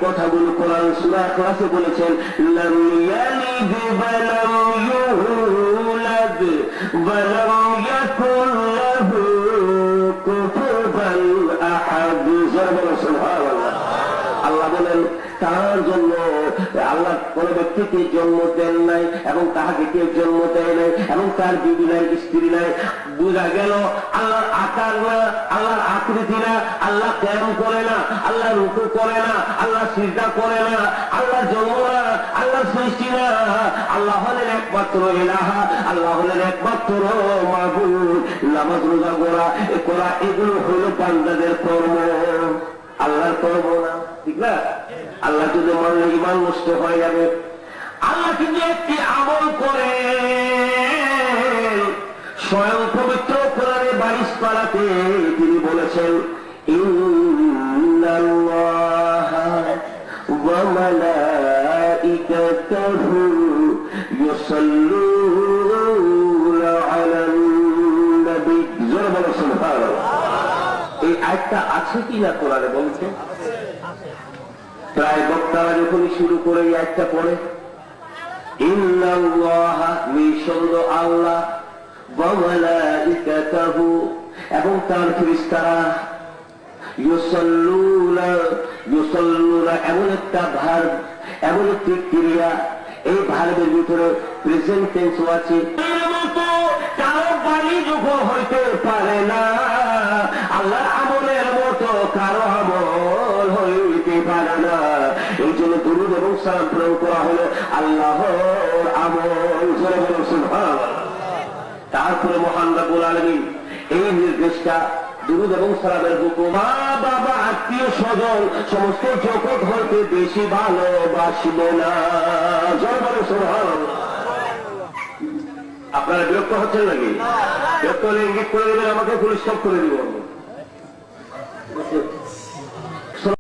কথাগুলো কোরআন সূরা ইখলাসে বলেছেন, লাম ইয়ালিদ ওয়া লাম ইউলাদ ওয়া লাম ইয়াকুল লাহু কুফুওয়ান আহাদ। সুবহানাল্লাহ। আল্লাহ বলেন তার জন্য আল্লাহ কোন ব্যক্তিকে জন্ম দেন নাই এবং তাহাকে কেউ জন্ম দেয় নাই এবং তার বিবি নাই, স্ত্রী নাই। বোঝা গেল আল্লাহর আকার না, আল্লাহর আকৃতি না, আল্লাহ কেমন করে না, আল্লাহ রুকু করে না, আল্লাহ সিজদা করে না, আল্লাহ জন্ম না, আল্লাহ সৃষ্টি না। আল্লাহ হলেন একমাত্র ইলাহা, আল্লাহ হলেন একমাত্র মাবুদ। নামাজ রোজা করা এগুলো হলো বান্দাদের কর্ম, আল্লাহর কর্ম না, ঠিক না? আল্লাহ যদি মানলে ঈমান নষ্ট হয়ে যাবে। আল্লাহ কিন্তু একটি আমল করে স্বয়ং পবিত্র কোরআনে 22 পারাতে তিনি বলেছেন, ইন্নাল্লাহা ওয়া মালাইকাতাহু ইউসাল্লুনা আলান নবী। জোরে বলো সুবহানাল্লাহ। এই আয়াতটা আছে কিনা কোরআনে বলছে? প্রায় বক্তারা যখনই শুরু করে এই আয়াতটা পড়ে, ইন্নাল্লাহা নিঃসন্দেহ আল্লাহ, ওয়া মালাইকাতাহু এবং তার ফেরেশতারা, ইউসাল্লুনা এমন একটা ভার্ব, এমন একটি ক্রিয়া, এই ভার্বের ভিতরে প্রেজেন্ট টেন্সও আছে। কারো বাণী যখন হইতে পারে না, আল্লাহর আমলের মতো কারো আমল হইতে পারে না। এই জন্য দুরূদ এবং সালাম প্রয়োগ করা হলো আল্লাহর আমল। তারপরে মহান রব্বুল আলামিন এই নির্দেশটা, দুরূদ এবং সালামের হুকুম, মা বাবা আত্মীয় স্বজন সমস্ত জগৎ হইতে বেশি ভালোবাসবে না। জয় বলো সুবহানাল্লাহ। আপনারা বিরক্ত হচ্ছেন নাকি? বিরক্ত হলে ইঙ্গিত করে দেবেন, আমাকে ফুল স্টপ করে দিব।